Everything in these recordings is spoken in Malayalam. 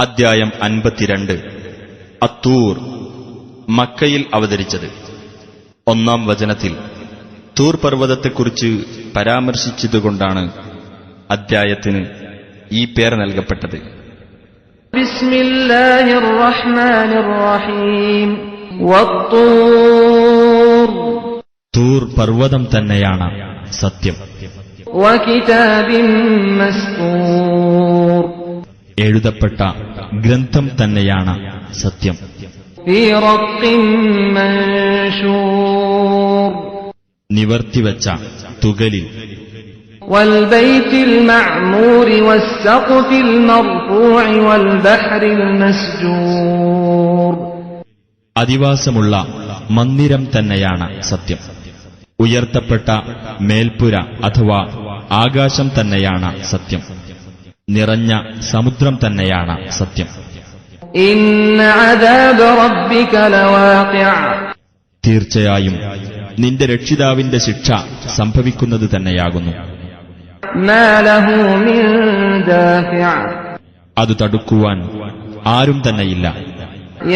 അദ്ധ്യായം 52 അത്തൂർ മക്കയിൽ അവതരിച്ചത്. 1-ാം വചനത്തിൽ തൂർ പർവ്വതത്തെക്കുറിച്ച് പരാമർശിച്ചതുകൊണ്ടാണ് അദ്ധ്യായത്തിന് ഈ പേർ നൽകപ്പെട്ടത്. ബിസ്മില്ലാഹിർ റഹ്മാനിർ റഹീം. വത്തൂർ, തൂർ പർവ്വതം തന്നെയാണ് സത്യം. വകിതാബിൻ മസ്തൂർ, എഴുതപ്പെട്ട ഗ്രന്ഥം തന്നെയാണ് സത്യം. ഫീ റഖ്ഖിൻ മൻശൂർ, നിവർത്തിവച്ച തുകലിൽ. വൽ ബൈത്തിൽ മഅ്മൂരി വസ്സഖ്ഫിൽ മർഫൂഇ വൽ ബഹ്റിൽ മസ്ജൂർ, അധിവാസമുള്ള മന്ദിരം തന്നെയാണ് സത്യം. ഉയർത്തപ്പെട്ട മേൽപ്പുര അഥവാ ആകാശം തന്നെയാണ് സത്യം. നിറഞ്ഞ സമുദ്രം തന്നെയാണ് സത്യം. ഇന്ന അദാബ റബ്ബിക ലവാഖിഅ, തീർച്ചയായും നിന്റെ രക്ഷിതാവിന്റെ ശിക്ഷ സംഭവിക്കുന്നത് തന്നെയാകുന്നു. മാ ലഹു മിൻ ദാഫിഅ, അത് തടുക്കുവാൻ ആരും തന്നെയില്ല.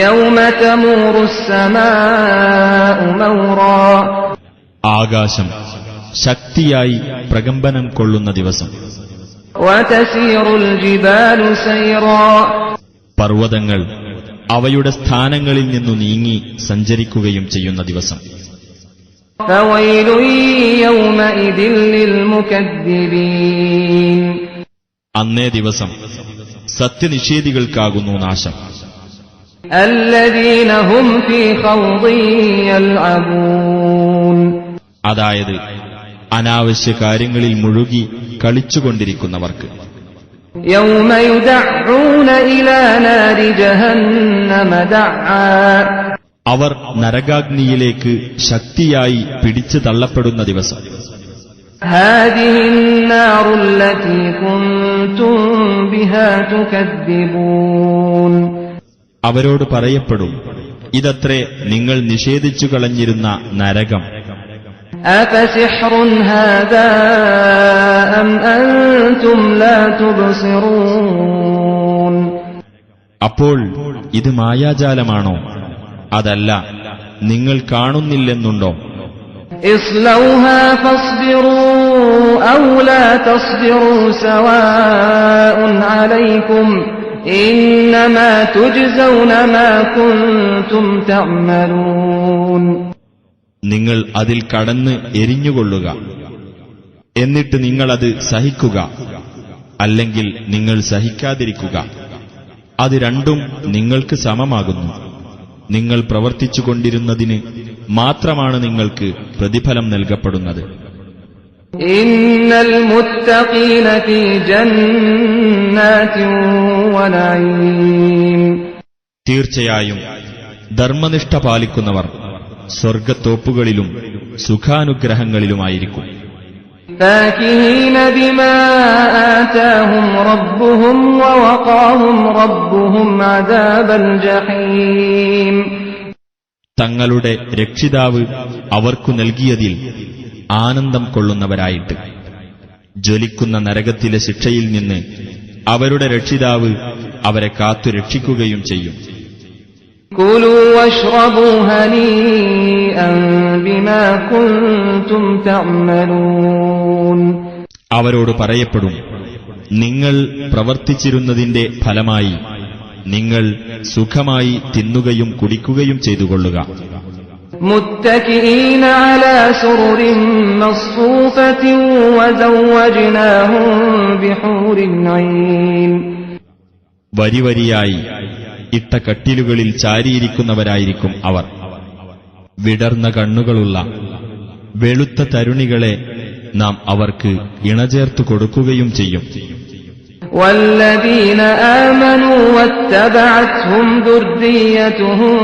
യൗമ തമൂറുസ് സമാഉ മൗറാ, ആകാശം ശക്തിയായി പ്രകമ്പനം കൊള്ളുന്ന ദിവസം. വതസീറുൽ ജിബാലു സൈറാ, പർവ്വതങ്ങൾ അവയുടെ സ്ഥാനങ്ങളിൽ നിന്നു നീങ്ങി സഞ്ചരിക്കുകയും ചെയ്യുന്ന ദിവസം. ഫവൈലു യൗമഇദിൻ ലിൽ മുകദ്ദിബീൻ, അന്നേ ദിവസം സത്യനിഷേധികൾക്കാകുന്നു നാശം. അല്ലദീന ഹും ഫീ ഖൗദിൻ യൽഅബൂൻ, അതായത് അനാവശ്യ കാര്യങ്ങളിൽ മുഴുകി കളിച്ചുകൊണ്ടിരിക്കുന്നവർക്ക്. യൗമ യുദഊന ഇലാ നാരി ജഹന്നമ ദഅ, അവർ നരകാഗ്നിയിലേക്ക് ശക്തിയായി പിടിച്ചു തള്ളപ്പെടുന്ന ദിവസം. ഹാദിഹിൻ നാറുല്ലതീ കുൻതും ബിഹാ തുകദ്ദിബൂൻ, അവരോട് പറയപ്പെടും, ഇതത്രേ നിങ്ങൾ നിഷേധിച്ചു കളഞ്ഞിരുന്ന നരകം. അഫസിഹ്റുൻ ഹാദാ അം അൻതും ലാ തുബ്സിറൂൻ, അപ്പോൾ ഇത് മായാജാലമാണോ, അതല്ല നിങ്ങൾ കാണുന്നില്ലെന്നുണ്ടോ? ഇസ്ലൗഹാ ഫസ്ബിറൂ ഔ ലാ തസ്ബിറൂ സവാഉൻ അലൈക്കും ഇന്നമാ തുജ്സൗന മാ കുൻതും തഅമലൂൻ, നിങ്ങൾ അതിൽ കടന്ന് എരിഞ്ഞുകൊള്ളുക, എന്നിട്ട് നിങ്ങളത് സഹിക്കുക, അല്ലെങ്കിൽ നിങ്ങൾ സഹിക്കാതിരിക്കുക. അത് രണ്ടും നിങ്ങൾക്ക് സമമാകുന്നു. നിങ്ങൾ പ്രവർത്തിച്ചുകൊണ്ടിരുന്നതിന് മാത്രമാണ് നിങ്ങൾക്ക് പ്രതിഫലം നൽകപ്പെടുന്നത്. ഇന്നൽ മുത്തഖീന ഫീ ജന്നാതിൻ വനഈം, തീർച്ചയായും ധർമ്മനിഷ്ഠ പാലിക്കുന്നവർ സ്വർഗത്തോപ്പുകളിലും സുഖാനുഗ്രഹങ്ങളിലുമായിരിക്കും. ഫാകിഹീന ബിമാ ആതാഹും റബ്ബുഹും വവഖാഹും റബ്ബുഹും അദാബൽ ജഹീം, തങ്ങളുടെ രക്ഷിതാവ് അവർക്കു നൽകിയതിൽ ആനന്ദം കൊള്ളുന്നവരായിട്ട് ജ്വലിക്കുന്ന നരകത്തിലെ ശിക്ഷയിൽ നിന്ന് അവരുടെ രക്ഷിതാവ് അവരെ കാത്തു രക്ഷിക്കുകയും ചെയ്യും. കുലൂ വശ്റബൂ ഹനീഅൻ ബിമാ കുൻതും തഅമലൂൻ, അവരോട് പറയപ്പെടും, നിങ്ങൾ പ്രവർത്തിച്ചിരുന്നതിന്റെ ഫലമായി നിങ്ങൾ സുഖമായി തിന്നുകയും കുടിക്കുകയും ചെയ്തുകൊള്ളുക. മുത്തകിഈന അലാ സുറുരിൻ മസ്ഫൂഫത്തിൻ വസവ്വജ്നാഹും ബിഹൂരിൻ ഐൻ, വരിവരിയായി ഇട്ട കട്ടിലുകളിൽ ചാരിയിരിക്കുന്നവരായിരിക്കും അവർ. വിടർന്ന കണ്ണുകളുള്ള വെളുത്ത തരുണികളെ നാം അവർക്ക് ഇണചേർത്തു കൊടുക്കുകയും ചെയ്യും. വല്ലദീന ആമനൂ വത്തബഅത്ഹും ദുർരിയ്യതുഹും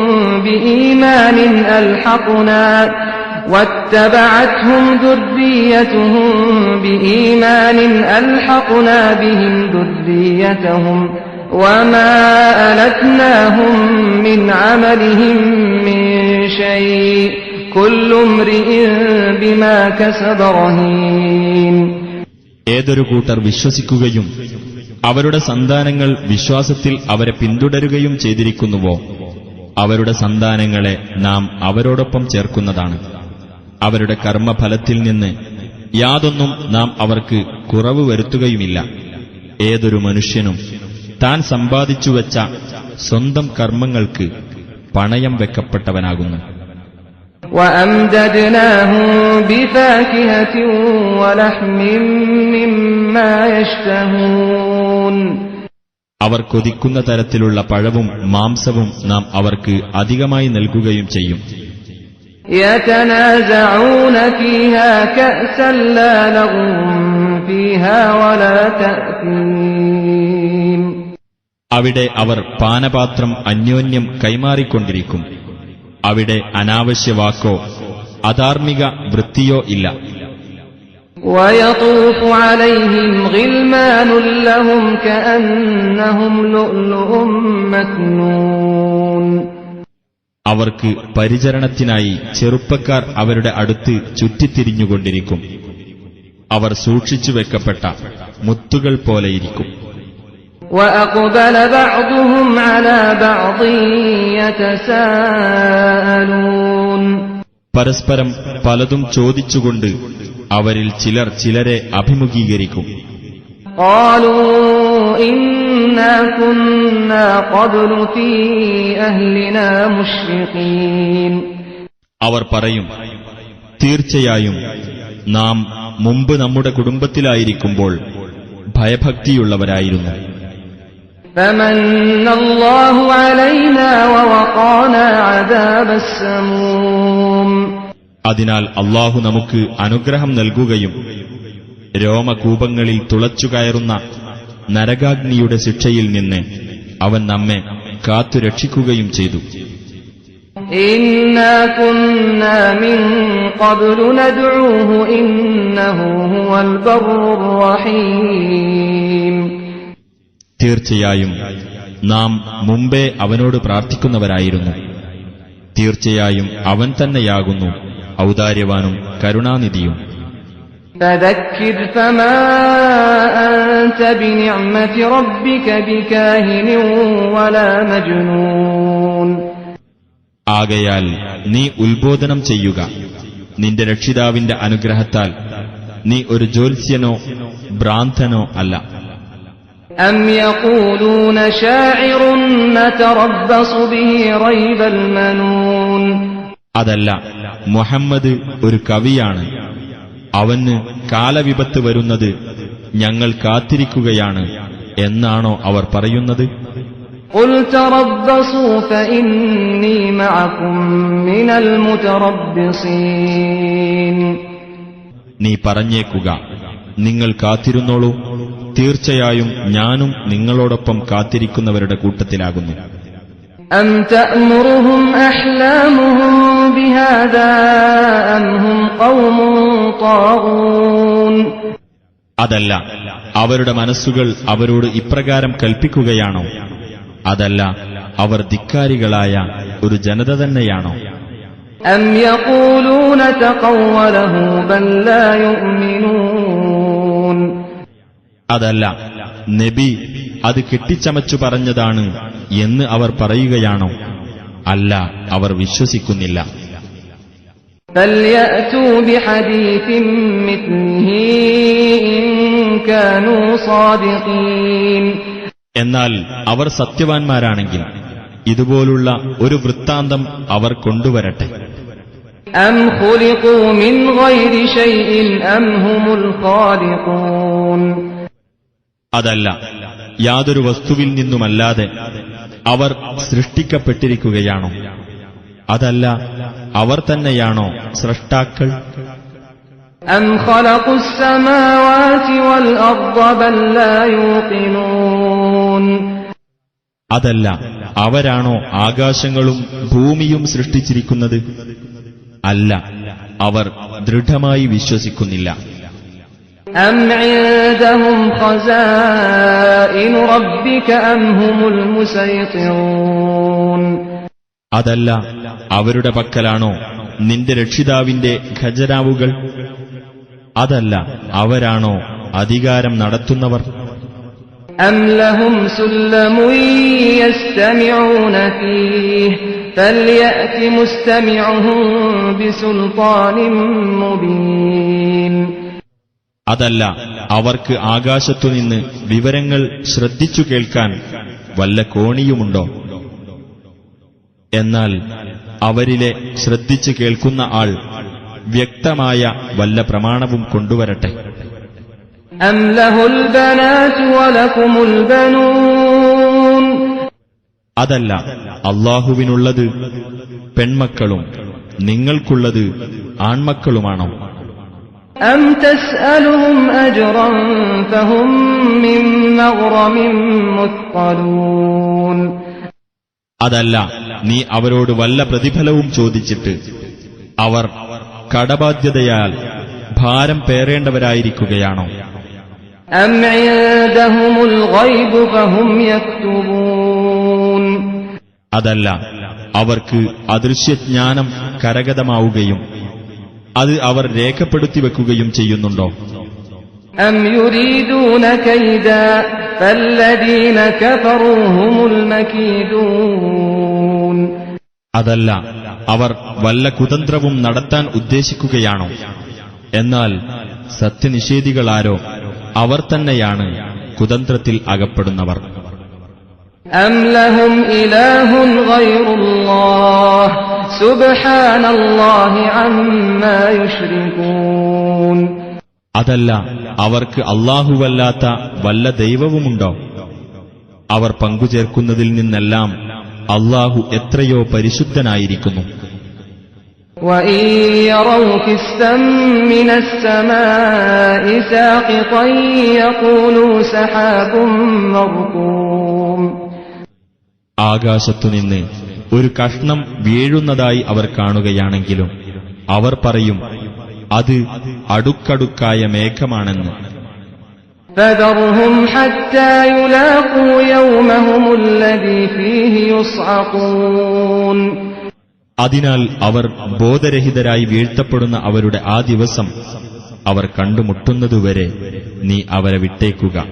ബിഈമാനിൻ അൽഹഖ്നാ ബിഹിം ദുർരിയ്യതഹും വമാ അലത്നാഹും മിൻ അമലിഹിം മിൻ ശൈഇ കുല്ലു ഇംറിഇൻ ബിമാ കസബ റഹീൻ, ഏതൊരു കൂട്ടർ വിശ്വസിക്കുകയും അവരുടെ സന്താനങ്ങൾ വിശ്വാസത്തിൽ അവരെ പിന്തുടരുകയും ചെയ്തിരിക്കുന്നുവോ, അവരുടെ സന്താനങ്ങളെ നാം അവരോടൊപ്പം ചേർക്കുന്നതാണ്. അവരുടെ കർമ്മഫലത്തിൽ നിന്ന് യാതൊന്നും നാം അവർക്ക് കുറവ് വരുത്തുകയുമില്ല. ഏതൊരു മനുഷ്യനും താൻ സമ്പാദിച്ചുവെച്ച സ്വന്തം കർമ്മങ്ങൾക്ക് പണയം വെക്കപ്പെട്ടവനാകുന്നു. وَأَمْدَدْنَاهُمْ بِفَاكِهَةٍ وَلَحْمٍ مِّمَّا يَشْتَهُونَ അവർ കൊതിക്കുന്ന തരത്തിലുള്ള പഴവും മാംസവും നാം അവർക്ക് അധികമായി നൽകുകയും ചെയ്യും. يَتَنَازَعُونَ فِيهَا كَأْسًا لَّا لَغْوٌ فِيهَا وَلَا تَأْثِيمٌ അവിടെ അവർ പാനപാത്രം അന്യോന്യം കൈമാറിക്കൊണ്ടിരിക്കും. അവിടെ അനാവശ്യ വാക്കോ അധാർമിക വൃത്തിയോ ഇല്ല. وَيَطُوفُ عَلَيْهِمْ غِلْمَانٌ لَّهُمْ كَأَنَّهُمْ لُؤْلُؤٌ مَّكْنُونٌ അവർക്ക് പരിചരണത്തിനായി ചെറുപ്പക്കാർ അവരുടെ അടുത്ത് ചുറ്റിത്തിരിഞ്ഞുകൊണ്ടിരിക്കും. അവർ സൂക്ഷിച്ചുവെക്കപ്പെട്ട മുത്തുകൾ പോലെയിരിക്കും. وَأَقْبَلَ بَعْضُهُمْ عَلَى بَعْضٍ يَتَسَاءَلُونَ പരസ്പരം പലതും ചോദിച്ചുകൊണ്ട് അവരിൽ ചിലർ ചിലരെ അഭിമുഖീകരിക്കും. قَالُوا إِنَّا كُنَّا قَبْلُ فِي أَهْلِنَا مُشْفِقِينَ അവർ പറയും, തീർച്ചയായും നാം മുമ്പ് നമ്മുടെ കുടുംബത്തിലായിരിക്കുമ്പോൾ ഭയഭക്തിയുള്ളവരായിരുന്നു. فَمَنَّ اللَّهُ عَلَيْنَا وَوَقَانَا عَذَابَ السَّمُومِ അതിനാൽ അല്ലാഹു നമുക്ക് അനുഗ്രഹം നൽകുകയും രോമകൂപങ്ങളിൽ തുളച്ചുകയറുന്ന നരകാഗ്നിയുടെ ശിക്ഷയിൽ നിന്ന് അവൻ നമ്മെ കാത്തുരക്ഷിക്കുകയും ചെയ്തു. إِنَّا كُنَّا مِن قَبْلُ نَدْعُوهُ إِنَّهُ هُوَ الْبَرُّ الرَّحِيمُ തീർച്ചയായും നാം മുമ്പേ അവനോട് പ്രാർത്ഥിക്കുന്നവരായിരുന്നു. തീർച്ചയായും അവൻ തന്നെയാകുന്നു ഔദാര്യവാനും കരുണാനിധിയും. فَذَكِّرْ فَمَا أَنْتَ بِنِعْمَةِ رَبِّكَ بِكَاهِنٍ وَلَا مَجْنُونٍ ആകയാൽ നീ ഉത്ബോധനം ചെയ്യുക. നിന്റെ രക്ഷിതാവിന്റെ അനുഗ്രഹത്താൽ നീ ഒരു ജ്യോത്സ്യനോ ഭ്രാന്തനോ അല്ല. أَمْ يَقُولُونَ شَاعِرٌ نَتَرَبَّصُ بِهِ رَيْبَ الْمَنُونِ അതല്ല, മുഹമ്മദ് ഒരു കവിയാണ്, അവന് കാലവിപത്ത് വരുന്നത് ഞങ്ങൾ കാത്തിരിക്കുകയാണ് എന്നാണോ അവർ പറയുന്നത്? قُلْ تَرَبَّصُوا فَإِنِّي مَعَكُمْ مِنَ الْمُتَرَبِّصِينَ നീ പറഞ്ഞേക്കുക, നിങ്ങൾ കാത്തിരുന്നോളൂ, തീർച്ചയായും ഞാനും നിങ്ങളോടൊപ്പം കാത്തിരിക്കുന്നവരുടെ കൂട്ടത്തിലാകുന്നു. أَمْ تَأْمُرُهُمْ أَحْلَامُهُمْ بِهَذَا أَمْ هُمْ قَوْمٌ طَاغُونَ അതല്ല, അവരുടെ മനസ്സുകൾ അവരോട് ഇപ്രകാരം കൽപ്പിക്കുകയാണോ? അതല്ല, അവർ ധിക്കാരികളായ ഒരു ജനത തന്നെയാണോ? أَمْ يَقُولُونَ تَقَوَّلَهُ بَل لَّا يُؤْمِنُونَ അതല്ല, നബി അത് കെട്ടിച്ചമച്ചു പറഞ്ഞതാണ് എന്ന് അവർ പറയുകയാണോ? അല്ല, അവർ വിശ്വസിക്കുന്നില്ല. فَلْيَأْتُوا بِحَدِيثٍ مِّثْلِهِ إِن كَانُوا صَادِقِينَ എന്നാൽ അവർ സത്യവാൻമാരാണെങ്കിൽ ഇതുപോലുള്ള ഒരു വൃത്താന്തം അവർ കൊണ്ടുവരട്ടെ. أَمْ خُلِقُوا مِنْ غَيْرِ شَيْءٍ أَمْ هُمُ الْخَالِقُونَ അതല്ല, യാതൊരു വസ്തുവിൽ നിന്നുമല്ലാതെ അവർ സൃഷ്ടിക്കപ്പെട്ടിരിക്കുകയാണോ? അതല്ല, അവർ തന്നെയാണോ സ്രഷ്ടാക്കൾ? أَمْ خَلَقُوا السَّمَاوَاتِ وَالْأَرْضَ بَل لَّا يُوقِنُونَ അതല്ല, അവരാണോ ആകാശങ്ങളും ഭൂമിയും സൃഷ്ടിച്ചിരിക്കുന്നത്? അല്ല, അവർ ദൃഢമായി വിശ്വസിക്കുന്നില്ല. أَمْ عِندَهُمْ خَزَائِنُ رَبِّكَ أَمْ هُمُ الْمُسَيْطِرُونَ അതല്ല, അവരുടെ പക്കലാണോ നിന്റെ രക്ഷിതാവിന്റെ ഖജനാവുകൾ? അതല്ല, അവരാണോ അധികാരം നടത്തുന്നവർ? أم لهم سلم يستمعون فيه فليأت مستمعهم بسلطان مبين. അതല്ല, അവർക്ക് ആകാശത്തുനിന്ന് വിവരങ്ങൾ ശ്രദ്ധിച്ചു കേൾക്കാൻ വല്ല കോണിയുമുണ്ടോ? എന്നാൽ അവരിലെ ശ്രദ്ധിച്ചു കേൾക്കുന്ന ആൾ വ്യക്തമായ വല്ല പ്രമാണവും കൊണ്ടുവരട്ടെ. أم له البنات ولكم البنون. അതല്ല, അല്ലാഹുവിനുള്ളത് പെൺമക്കളും നിങ്ങൾക്കുള്ളത് ആൺമക്കളുമാണോ? أم تسألهم أجرا فهم من مغرم مثقلون. അതല്ല, നീ അവരോട് വല്ല പ്രതിഫലവും ചോദിച്ചിട്ട് അവർ കടബാധ്യതയാൽ ഭാരം പേറേണ്ടവരായിരിക്കുകയാണോ? أم عندهم الغيب فهم يكتبون. അതല്ല, അവർക്ക് അദൃശ്യജ്ഞാനം കരഗതമാവുകയും അത് അവർ രേഖപ്പെടുത്തി വെക്കുകയും ചെയ്യുന്നുണ്ടോ? أم يريدون كيدا فالذين كفروا هم المكيدون. അതല്ല, അവർ വല്ല കുതന്ത്രവും നടത്താൻ ഉദ്ദേശിക്കുകയാണോ? എന്നാൽ സത്യനിഷേധികളാരോ അവർ തന്നെയാണ് കുതന്ത്രത്തിൽ അകപ്പെടുന്നവർ. أم لهم إله غير الله سبحان الله عما يشركون. അതല്ല, അവർക്ക് അല്ലാഹുവല്ലാത്ത വല്ല ദൈവവുമുണ്ടോ? അവർ പങ്കുചേർക്കുന്നതിൽ നിന്നെല്ലാം അല്ലാഹു എത്രയോ പരിശുദ്ധനായിരിക്കുന്നു. وَإِن يَرَوْا كِسْفًا مِّنَ السَّمَاءِ سَاقِطًا يَقُولُوا سَحَابٌ مَّرْكُومٌ. ആകാശത്തുനിന്ന് ഒരു കഷ്ണം വീഴുന്നതായി അവർ കാണുകയാണെങ്കിലും അവർ പറയും അത് അടുക്കടുക്കായ മേഘമാണെന്ന്. فَذَرْهُمْ حَتَّى يُلَاقُوا يَوْمَهُمُ الَّذِي فِيهِ يُصْعَقُونَ. അതിനാൽ അവർ ബോധരഹിതരായി വീഴ്ത്തപ്പെടുന്ന അവരുടെ ആ ദിവസം അവർ കണ്ടുമുട്ടുന്നതുവരെ നീ അവരെ വിട്ടേക്കുക.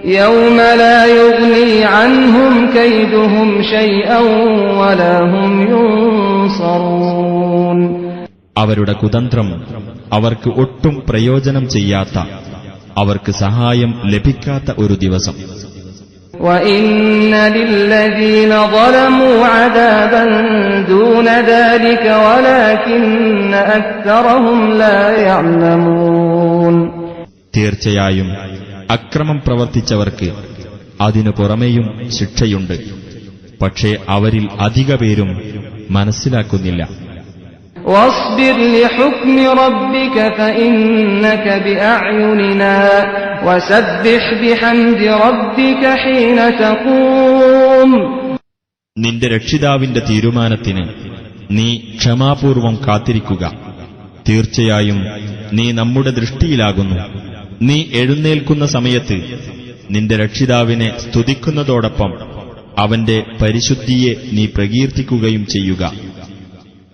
يَوْمَ لَا يُغْنِي عَنْهُمْ كَيْدُهُمْ شَيْئًا وَلَا هُمْ يُنصَرُونَ. അവരുടെ കുതന്ത്രം അവർക്ക് ഒട്ടും പ്രയോജനം ചെയ്യാത്ത, അവർക്ക് സഹായം ലഭിക്കാത്ത ഒരു ദിവസം. وَإِنَّ لِلَّذِينَ ظَلَمُوا عَذَابًا دُونَ ذَلِكَ وَلَكِنَّ أَكْثَرَهُمْ لَا يَعْلَمُونَ. തീർച്ചയായും അക്രമം പ്രവർത്തിച്ചവർക്ക് അതിനു പുറമെയും ശിക്ഷയുണ്ട്. പക്ഷേ അവരിൽ അധിക പേരും മനസ്സിലാക്കുന്നില്ല. واصبر لحكم ربك فإنك بأعيننا وسبح بحمد ربك حين تقوم. നിന്റെ രക്ഷിതാവിന്റെ തീരുമാനത്തിന് നീ ക്ഷമാപൂർവം കാത്തിരിക്കുക. തീർച്ചയായും നീ നമ്മുടെ ദൃഷ്ടിയിലാകുന്നു. നീ എഴുന്നേൽക്കുന്ന സമയത്ത് നിന്റെ രക്ഷിതാവിനെ സ്തുതിക്കുന്നതോടൊപ്പം അവന്റെ പരിശുദ്ധിയെ നീ പ്രകീർത്തിക്കുകയും ചെയ്യുക.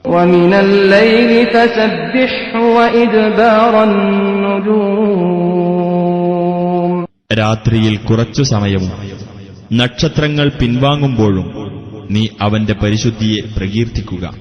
وَمِنَ اللَّيْلِ فَسَبِّحْهُ وَإِدْبَارَ النُّجُومِ. രാത്രിയിൽ കുറച്ചു സമയവും നക്ഷത്രങ്ങൾ പിൻവാങ്ങുമ്പോഴും നീ അവന്റെ പരിശുദ്ധിയെ പ്രകീർത്തിക്കുക.